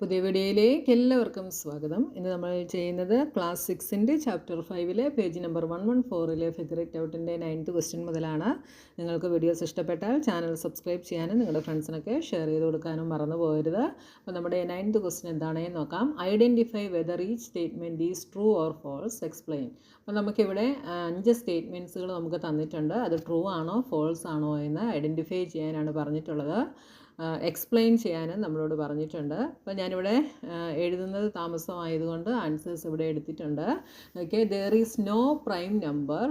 പുതിയ വീഡിയോയിലേക്ക് എല്ലാവർക്കും സ്വാഗതം. ഇന്ന് നമ്മൾ ചെയ്യുന്നത് ക്ലാസ് 6ൻ്റെ chapter 5 page number 114 figure it ഔട്ടിൻ്റെ 9th ക്വസ്റ്റ്യൻ മുതലാണ്. നിങ്ങൾക്ക് വീഡിയോസ് ഇഷ്ടപ്പെട്ടാൽ ചാനൽ സബ്സ്ക്രൈബ് ചെയ്യാനും നിങ്ങളുടെ ഫ്രണ്ട്സിനൊക്കെ ഷെയർ ചെയ്ത് കൊടുക്കാനും മറന്നു പോകരുത്. അപ്പോൾ നമ്മുടെ 9th ക്വസ്റ്റ്യൻ എന്താണെന്ന് നോക്കാം. Identify whether each statement is true or false, explain. അപ്പോൾ നമുക്കിവിടെ 5 സ്റ്റേറ്റ്മെൻറ്റ്സുകൾ നമുക്ക് തന്നിട്ടുണ്ട്. അത് ട്രൂ ആണോ ഫോൾസ് ആണോ എന്ന് ഐഡൻറ്റിഫൈ ചെയ്യാനാണ് പറഞ്ഞിട്ടുള്ളത്. എക്സ്പ്ലെയിൻ ചെയ്യാനും നമ്മളോട് പറഞ്ഞിട്ടുണ്ട്. അപ്പോൾ ഞാനിവിടെ എഴുതുന്നത് താമസമായതുകൊണ്ട് ആൻസേഴ്സ് ഇവിടെ എടുത്തിട്ടുണ്ട്. Okay, there is no prime number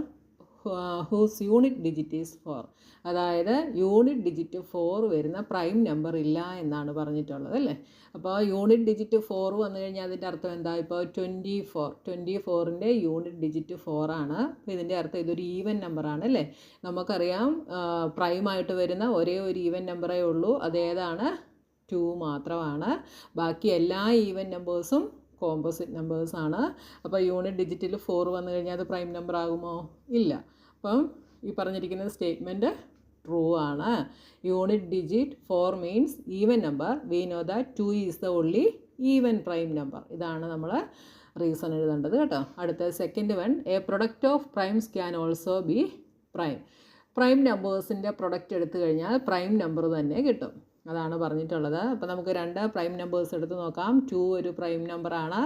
whose unit digit is 4. അതായത് യൂണിറ്റ് ഡിജിറ്റ് 4 വരുന്ന പ്രൈം നമ്പർ ഇല്ല എന്നാണ് പറഞ്ഞിട്ടുള്ളത് അല്ലേ. അപ്പോൾ യൂണിറ്റ് ഡിജിറ്റ് 4 വന്നു കഴിഞ്ഞാൽ അതിൻ്റെ അർത്ഥം എന്താ? ഇപ്പോൾ 24ൻ്റെ യൂണിറ്റ് ഡിജിറ്റ് 4 ആണ്. അപ്പോൾ ഇതിൻ്റെ അർത്ഥം ഇതൊരു ഈവൻ നമ്പറാണ് അല്ലേ. നമുക്കറിയാം പ്രൈമായിട്ട് വരുന്ന ഒരേ ഒരു ഈവൻ നമ്പറേ ഉള്ളൂ. അതേതാണ്? 2 മാത്രമാണ്. ബാക്കി എല്ലാ ഈവൻ നമ്പേഴ്സും കോമ്പോസിറ്റ് നമ്പേഴ്സാണ്. അപ്പോൾ യൂണിറ്റ് ഡിജിറ്റിൽ 4 വന്നു കഴിഞ്ഞാൽ അത് പ്രൈം നമ്പർ ആകുമോ? ഇല്ല. അപ്പം ഈ പറഞ്ഞിരിക്കുന്ന സ്റ്റേറ്റ്മെൻറ്റ് ട്രൂ ആണ്. Unit digit 4 means even number. We know that 2 is the only even prime number. ഇതാണ് നമ്മൾ റീസൺ എഴുതേണ്ടത് കേട്ടോ. അടുത്ത second one, a product of primes can also be prime. Prime നമ്പേഴ്സിൻ്റെ പ്രൊഡക്റ്റ് എടുത്തു കഴിഞ്ഞാൽ പ്രൈം നമ്പർ തന്നെ കിട്ടും. അതാണ് പറഞ്ഞിട്ടുള്ളത്. അപ്പോൾ നമുക്ക് 2 പ്രൈം നമ്പേഴ്സ് എടുത്ത് നോക്കാം. 2 ഒരു പ്രൈം നമ്പറാണ്,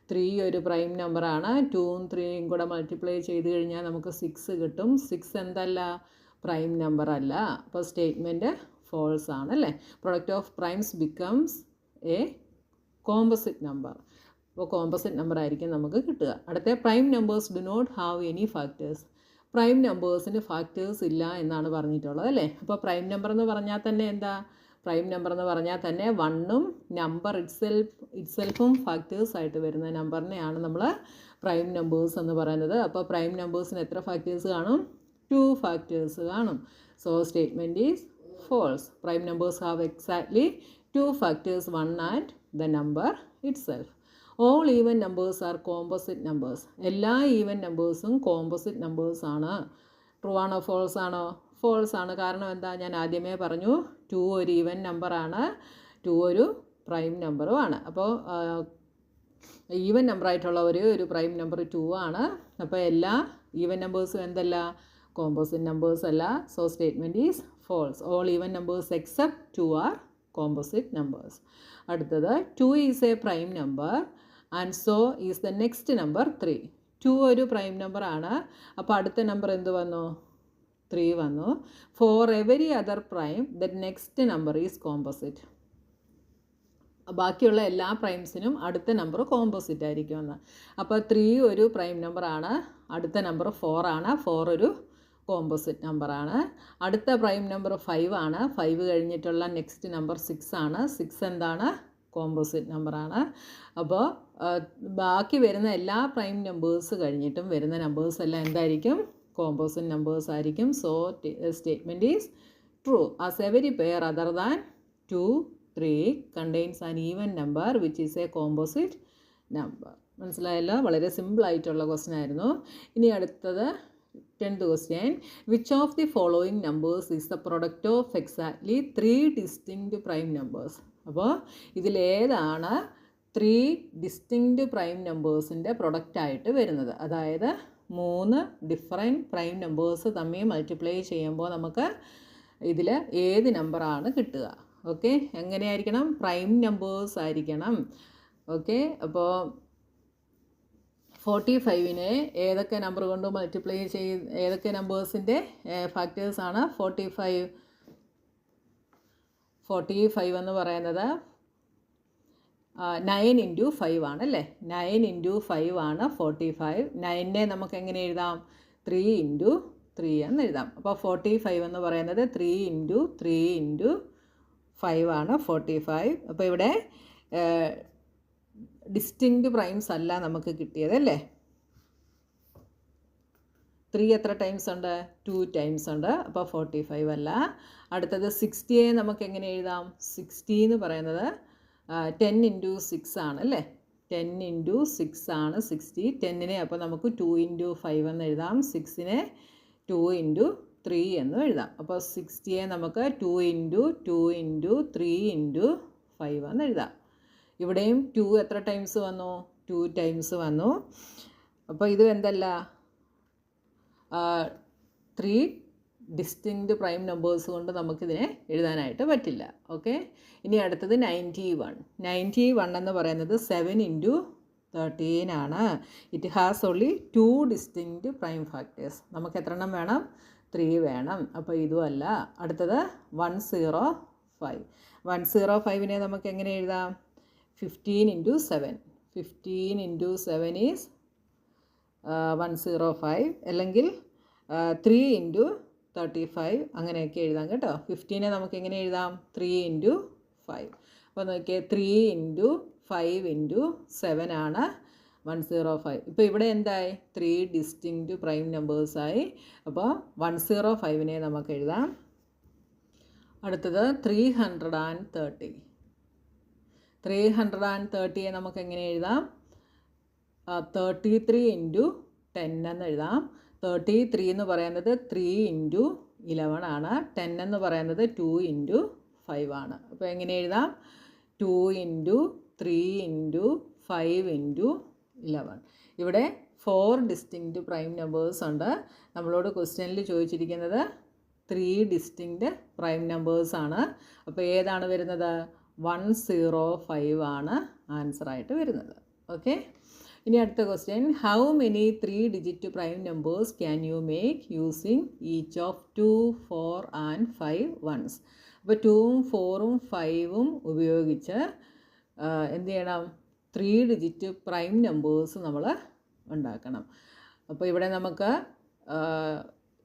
3 ഒരു പ്രൈം നമ്പറാണ്. 2ഉം 3ഉം കൂടെ മൾട്ടിപ്ലൈ ചെയ്ത് കഴിഞ്ഞാൽ നമുക്ക് 6 കിട്ടും. 6 എന്തല്ല? പ്രൈം നമ്പർ അല്ല. അപ്പോൾ സ്റ്റേറ്റ്മെൻറ്റ് ഫോൾസ് ആണല്ലേ. Product of primes becomes a composite number. അപ്പോൾ കോമ്പോസിറ്റ് നമ്പർ ആയിരിക്കും നമുക്ക് കിട്ടുക. അടുത്ത, prime numbers do not have any factors. Prime നമ്പേഴ്സിന് ഫാക്ടേഴ്സ് ഇല്ല എന്നാണ് പറഞ്ഞിട്ടുള്ളത് അല്ലേ. അപ്പോൾ പ്രൈം നമ്പർ എന്ന് പറഞ്ഞാൽ തന്നെ എന്താ? പ്രൈം നമ്പർ എന്ന് പറഞ്ഞാൽ തന്നെ 1ഉം നമ്പർ ഇറ്റ്സെൽഫും ഫാക്ടേഴ്സ് ആയിട്ട് വരുന്ന നമ്പറിനെയാണ് നമ്മൾ പ്രൈം നമ്പേഴ്സ് എന്ന് പറയുന്നത്. അപ്പോൾ പ്രൈം നമ്പേഴ്സിന് എത്ര ഫാക്ടേഴ്സ് കാണും? 2 ഫാക്ടേഴ്സ് കാണും. So statement is false. Prime numbers have exactly 2 factors, 1 and the number itself. All even numbers are composite numbers. എല്ലാ ഈവൻ നമ്പേഴ്സും കോമ്പോസിറ്റ് നമ്പേഴ്സാണ്. ട്രൂ ആണോ ഫോൾസ് ആണോ? ഫോൾസ് ആണ്. കാരണം എന്താ? ഞാൻ ആദ്യമേ പറഞ്ഞു 2 ഒരു ഈവൻ നമ്പറാണ്, 2 ഒരു പ്രൈം നമ്പറുമാണ്. അപ്പോൾ ഈവൻ നമ്പറായിട്ടുള്ള ഒരു പ്രൈം നമ്പർ 2 ആണ്. അപ്പോൾ എല്ലാ ഈവൻ നമ്പേഴ്സും എന്തല്ല? കോമ്പോസിറ്റ് നമ്പേഴ്സ് അല്ല. So statement is false. All even numbers except 2 are composite numbers. അടുത്തത്, 2 is a prime number and so is the next number 3. 2 ഒരു പ്രൈം നമ്പറാണ്. അപ്പോൾ അടുത്ത നമ്പർ എന്ത് വന്നു? 3 വന്നു. For every other prime the next number is composite. ബാക്കിയുള്ള എല്ലാ പ്രൈംസിനും അടുത്ത നമ്പർ കോമ്പോസിറ്റ് ആയിരിക്കുമെന്ന്. അപ്പോൾ 3 ഒരു പ്രൈം നമ്പറാണ്, അടുത്ത നമ്പർ 4 ആണ്. 4 ഒരു കോമ്പോസിറ്റ് നമ്പറാണ്. അടുത്ത പ്രൈം നമ്പർ 5 ആണ്. 5 കഴിഞ്ഞിട്ടുള്ള നെക്സ്റ്റ് നമ്പർ 6 ആണ്. 6 എന്താണ്? കോമ്പോസിറ്റ് നമ്പറാണ്. അപ്പോൾ ബാക്കി വരുന്ന എല്ലാ പ്രൈം നമ്പേഴ്സ് കഴിഞ്ഞിട്ടും വരുന്ന നമ്പേഴ്സ് എല്ലാം എന്തായിരിക്കും? കോമ്പോസിറ്റ് നമ്പേഴ്സ് ആയിരിക്കും. So statement is true. As every pair other than 2, 3 contains an even number which is A composite number. മനസ്സിലായല്ലോ? വളരെ സിമ്പിളായിട്ടുള്ള ക്വസ്റ്റ്യൻ ആയിരുന്നു. ഇനി അടുത്തത് 10th question, which of the following numbers is the product of exactly 3 distinct prime numbers. അപ്പോൾ ഇതിലേതാണ് 3 distinct prime നമ്പേഴ്സിൻ്റെ പ്രൊഡക്റ്റായിട്ട് വരുന്നത്? അതായത് 3 ഡിഫറെൻറ്റ് പ്രൈം നമ്പേഴ്സ് തമ്മിൽ മൾട്ടിപ്ലൈ ചെയ്യുമ്പോൾ നമുക്ക് ഇതിൽ ഏത് നമ്പറാണ് കിട്ടുക? ഓക്കെ, എങ്ങനെയായിരിക്കണം? പ്രൈം നമ്പേഴ്സ് ആയിരിക്കണം. ഓക്കെ, അപ്പോൾ 45നെ ഏതൊക്കെ നമ്പർ കൊണ്ട് മൾട്ടിപ്ലൈ ഏതൊക്കെ നമ്പേഴ്സിൻ്റെ ഫാക്ടേഴ്സാണ്? 45 എന്ന് പറയുന്നത് 9 × 5 ആണല്ലേ. 9 × 5 ആണ് 45. 9നെ നമുക്ക് എങ്ങനെ എഴുതാം? 3 × 3 എന്ന് എഴുതാം. അപ്പോൾ 45 എന്ന് പറയുന്നത് 3 × 3 × 5 ആണ് 45. അപ്പോൾ ഇവിടെ ഡിസ്റ്റിങ്ക്റ്റ് പ്രൈംസ് അല്ല നമുക്ക് കിട്ടിയത് അല്ലേ. 3 എത്ര ടൈംസ് ഉണ്ട്? 2 ടൈംസ് ഉണ്ട്. അപ്പോൾ 45 അല്ല. അടുത്തത് 60യെ നമുക്ക് എങ്ങനെ എഴുതാം? 60 എന്ന് പറയുന്നത് 10 × 6 ആണ് അല്ലേ. 10 × 6 ആണ് 60. 10നെ അപ്പോൾ നമുക്ക് 2 × 5 എന്ന് എഴുതാം. 6നെ 2 × 3 എന്ന് എഴുതാം. അപ്പോൾ 60യെ നമുക്ക് 2 × 2 × 3 × 5 എന്ന് എഴുതാം. ഇവിടെയും 2 എത്ര ടൈംസ് വന്നു? 2 ടൈംസ് വന്നു. അപ്പോൾ ഇത് എന്തല്ല, 3 ഡിസ്റ്റിങ്ക്റ്റ് പ്രൈം നമ്പേഴ്സ് കൊണ്ട് നമുക്കിതിനെ എഴുതാനായിട്ട് പറ്റില്ല. ഓക്കെ, ഇനി അടുത്തത് 91 എന്ന് പറയുന്നത് 7 × 13 ആണ്. It has only 2 distinct prime factors. നമുക്ക് എത്ര എണ്ണം വേണം? 3 വേണം. അപ്പോൾ ഇതും അല്ല. അടുത്തത് 105. 105നെ നമുക്ക് എങ്ങനെ എഴുതാം? 15 × 7. 15 × 7 ഈസ് 105, അല്ലെങ്കിൽ 3 × 35 അങ്ങനെയൊക്കെ എഴുതാം കേട്ടോ. 15നെ നമുക്ക് എങ്ങനെ എഴുതാം? 3 × 5. അപ്പോൾ നോക്കിയേ, 3 × 5 × 7 ആണ് 105. ഇപ്പോൾ ഇവിടെ എന്തായി? 3 ഡിസ്റ്റിങ്ക്റ്റ് പ്രൈം നമ്പേഴ്സായി. അപ്പോൾ 105നെ നമുക്ക് എഴുതാം. അടുത്തത് 330. 330യെ നമുക്ക് എങ്ങനെ എഴുതാം? 33 × 10 എന്ന് എഴുതാം. 33 എന്ന് പറയുന്നത് 3 × 11 ആണ്. 10 എന്ന് പറയുന്നത് 2 × 5 ആണ്. അപ്പോൾ എങ്ങനെ എഴുതാം? 2 × 3 × 5 × 11. ഇവിടെ 4 ഡിസ്റ്റിങ്ക്റ്റ് പ്രൈം നമ്പേഴ്സ് ഉണ്ട്. നമ്മളോട് ക്വസ്റ്റ്യനിൽ ചോദിച്ചിരിക്കുന്നത് 3 ഡിസ്റ്റിങ്ക്റ്റ് പ്രൈം നമ്പേഴ്സ് ആണ്. അപ്പോൾ ഏതാണ് വരുന്നത്? 105 ആണ് ആൻസറായിട്ട് വരുന്നത്. ഓക്കെ, ഇനി അടുത്ത question, how many 3 digit prime numbers can you make using each of 2, 4 and 5 ones? അപ്പോൾ 2ഉം 4ഉം 5ഉം ഉപയോഗിച്ച് എന്ത് ചെയ്യണം? 3 ഡിജിറ്റ് പ്രൈം നമ്പേഴ്സ് നമ്മൾ ഉണ്ടാക്കണം. അപ്പോൾ ഇവിടെ നമുക്ക്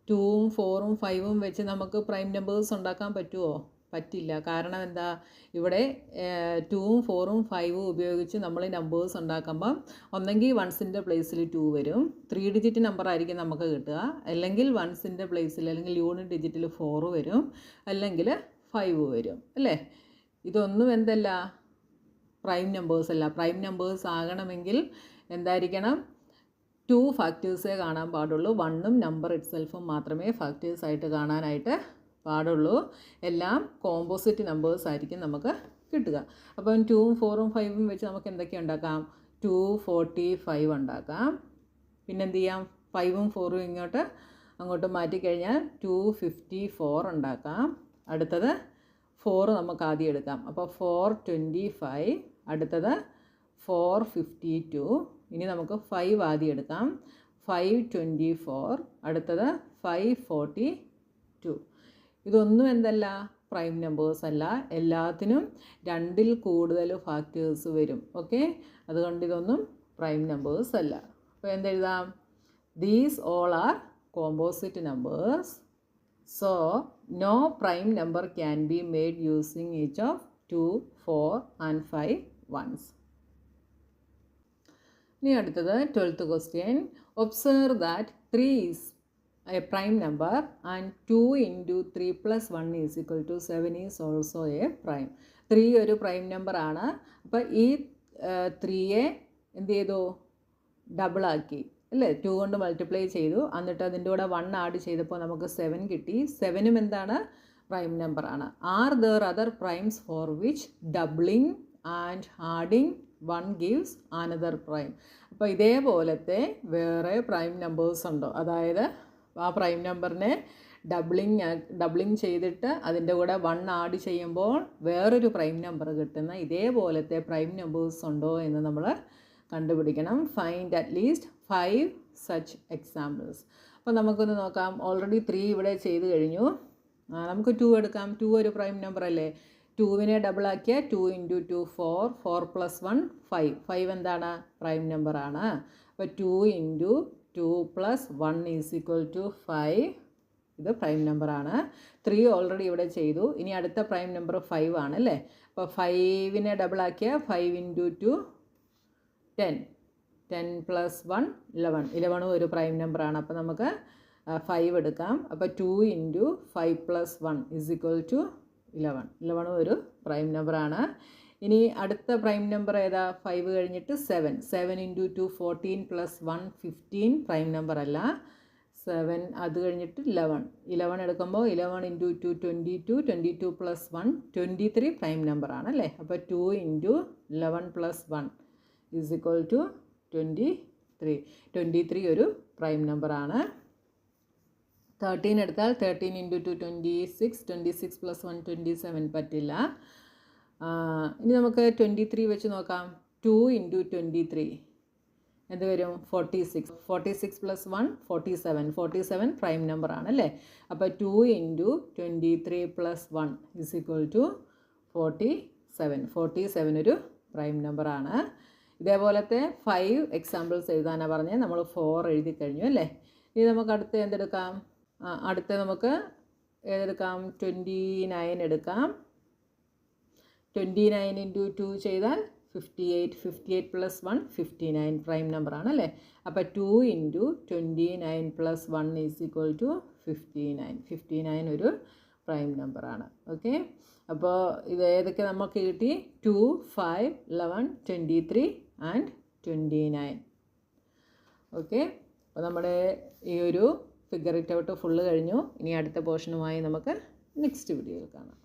2ഉം 4ഉം 5ഉം വെച്ച് നമുക്ക് പ്രൈം നമ്പേഴ്സ് ഉണ്ടാക്കാൻ പറ്റുമോ? പറ്റില്ല. കാരണം എന്താ? ഇവിടെ 2ഉം 4ഉം 5ഉം ഉപയോഗിച്ച് നമ്മൾ നമ്പേഴ്സ് ഉണ്ടാക്കുമ്പം ഒന്നെങ്കിൽ വൺസിൻ്റെ പ്ലേസിൽ 2 വരും, 3 ഡിജിറ്റ് നമ്പർ ആയിരിക്കും നമുക്ക് കിട്ടുക, അല്ലെങ്കിൽ വൺസിൻ്റെ പ്ലേസിൽ അല്ലെങ്കിൽ യൂണിറ്റ് ഡിജിറ്റിൽ 4 വരും, അല്ലെങ്കിൽ 5 വരും, അല്ലേ? ഇതൊന്നും എന്തല്ല? പ്രൈം നമ്പേഴ്സ് അല്ല. പ്രൈം നമ്പേഴ്സ് ആകണമെങ്കിൽ എന്തായിരിക്കണം? 2 ഫാക്ടേഴ്സേ കാണാൻ പാടുള്ളൂ. 1ഉം നമ്പർ ഇറ്റ്സെൽഫും മാത്രമേ ഫാക്ടേഴ്സായിട്ട് കാണാനായിട്ട് പാടുള്ളൂ. എല്ലാം കോമ്പോസിറ്റ് നമ്പേഴ്സ് ആയിരിക്കും നമുക്ക് കിട്ടുക. അപ്പം 2ഉം 4ഉം 5ഉം വെച്ച് നമുക്ക് എന്തൊക്കെ ഉണ്ടാക്കാം? 245 ഉണ്ടാക്കാം. പിന്നെന്ത് ചെയ്യാം? 5ഉം 4ഉം അങ്ങോട്ട് മാറ്റിക്കഴിഞ്ഞാൽ 254 ഉണ്ടാക്കാം. അടുത്തത് 4 നമുക്ക് ആദ്യം എടുക്കാം. അപ്പോൾ 425. അടുത്തത് 452. ഇനി നമുക്ക് 5 ആദ്യം എടുക്കാം. 524. അടുത്തത് 542. ഇതൊന്നും എന്തല്ല? പ്രൈം നമ്പേഴ്സ് അല്ല. എല്ലാത്തിനും 2ൽ കൂടുതൽ ഫാക്ടേഴ്സ് വരും. ഓക്കെ, അതുകൊണ്ട് ഇതൊന്നും പ്രൈം നമ്പേഴ്സ് അല്ല. അപ്പോൾ എന്തെഴുതാം? These all are composite numbers. So no prime number can be made using each of 2, 4 and 5 ones. ഇനി അടുത്തത് 12th question. Observe that 3 is a prime number and 2 × 3 + 1 = 7 is also a prime. 3 ഒരു prime number ആണ്. അപ്പോൾ ഈ 3യെ എന്ത് ചെയ്തു? ഡബിളാക്കി, അല്ലേ? 2 കൊണ്ട് മൾട്ടിപ്ലൈ ചെയ്തു. എന്നിട്ട് അതിൻ്റെ കൂടെ 1 ആഡ് ചെയ്തപ്പോൾ നമുക്ക് 7 കിട്ടി. 7ഉം എന്താണ്? പ്രൈം നമ്പർ ആണ്. Are there other primes for which doubling and adding 1 gives another prime? അപ്പോൾ ഇതേപോലത്തെ വേറെ പ്രൈം നമ്പേഴ്സ് ഉണ്ടോ? അതായത് ആ പ്രൈം നമ്പറിനെ ഡബ്ലിങ് ചെയ്തിട്ട് അതിൻ്റെ കൂടെ 1 ആഡ് ചെയ്യുമ്പോൾ വേറൊരു പ്രൈം നമ്പർ കിട്ടുന്ന ഇതേപോലത്തെ പ്രൈം നമ്പേഴ്സ് ഉണ്ടോ എന്ന് നമ്മൾ കണ്ടുപിടിക്കണം. Find at least 5 such examples. അപ്പോൾ നമുക്കൊന്ന് നോക്കാം. ഓൾറെഡി 3 ഇവിടെ ചെയ്ത് കഴിഞ്ഞു. നമുക്ക് 2 എടുക്കാം. 2 ഒരു പ്രൈം നമ്പർ അല്ലേ? 2വിനെ ഡബിളാക്കിയാൽ 2 × 2 4, 4 + 1 5. 5 എന്താണ്? പ്രൈം നമ്പറാണ്. അപ്പോൾ 2 × 2 + 1 = 5. ഇത് പ്രൈം നമ്പറാണ്. 3 ഓൾറെഡി ഇവിടെ ചെയ്തു. ഇനി അടുത്ത പ്രൈം നമ്പർ 5 ആണല്ലേ? അപ്പോൾ 5വിനെ ഡബിളാക്കിയാൽ 5 × 2 10. 10 + 1 11. 11ഉം ഒരു പ്രൈം നമ്പറാണ്. അപ്പോൾ നമുക്ക് 5 എടുക്കാം. അപ്പോൾ 2 × 5 + 1 = 11. 11ഉം ഒരു പ്രൈം നമ്പറാണ്. ഇനി അടുത്ത പ്രൈം നമ്പർ ഏതാ? 5 കഴിഞ്ഞിട്ട് 7. 7 × 2 14 + 1 15. പ്രൈം നമ്പർ അല്ല. 7 അത് കഴിഞ്ഞിട്ട് 11 എടുക്കുമ്പോൾ 11 ഇൻറ്റു 2 22 22 പ്ലസ് 1 23 പ്രൈം നമ്പറാണ് അല്ലേ. അപ്പോൾ 2 into 11 plus 1 is equal to 23 ഒരു പ്രൈം നമ്പറാണ്. 13 എടുത്താൽ 13 ഇൻറ്റു 2 26 പ്ലസ് 1 27 പറ്റില്ല. ഇനി നമുക്ക് 23 വെച്ച് നോക്കാം. 2 ഇൻറ്റു 23 എന്ത് വരും? 46 പ്ലസ് 1 47 പ്രൈം നമ്പറാണ് അല്ലേ. അപ്പോൾ 2 into 23 plus 1 is equal to 47 ഒരു പ്രൈം നമ്പറാണ്. ഇതേപോലത്തെ 5 എക്സാമ്പിൾസ് എഴുതാനാണ് പറഞ്ഞത്. നമ്മൾ 4 എഴുതി കഴിഞ്ഞു അല്ലേ. ഇനി നമുക്ക് അടുത്ത് എന്തെടുക്കാം? അടുത്ത നമുക്ക് ഏതെടുക്കാം? 29 എടുക്കാം. 29 ഇൻറ്റു 2 ചെയ്താൽ 58 പ്ലസ് 1 59 പ്രൈം നമ്പറാണ് അല്ലേ. അപ്പോൾ 2 into 29 plus 1 is equal to 59 ഒരു പ്രൈം നമ്പറാണ്. ഓക്കെ, അപ്പോൾ ഇത് ഏതൊക്കെ നമുക്ക് കിട്ടി? 2, 5, 11, 23 ആൻഡ് 29. ഓക്കെ, അപ്പോൾ നമ്മുടെ ഈ ഒരു ഫിഗർ ഇറ്റ് ഔട്ട് ഫുള്ള് കഴിഞ്ഞു. ഇനി അടുത്ത പോർഷനുമായി നമുക്ക് നെക്സ്റ്റ് വീഡിയോയിൽ കാണാം.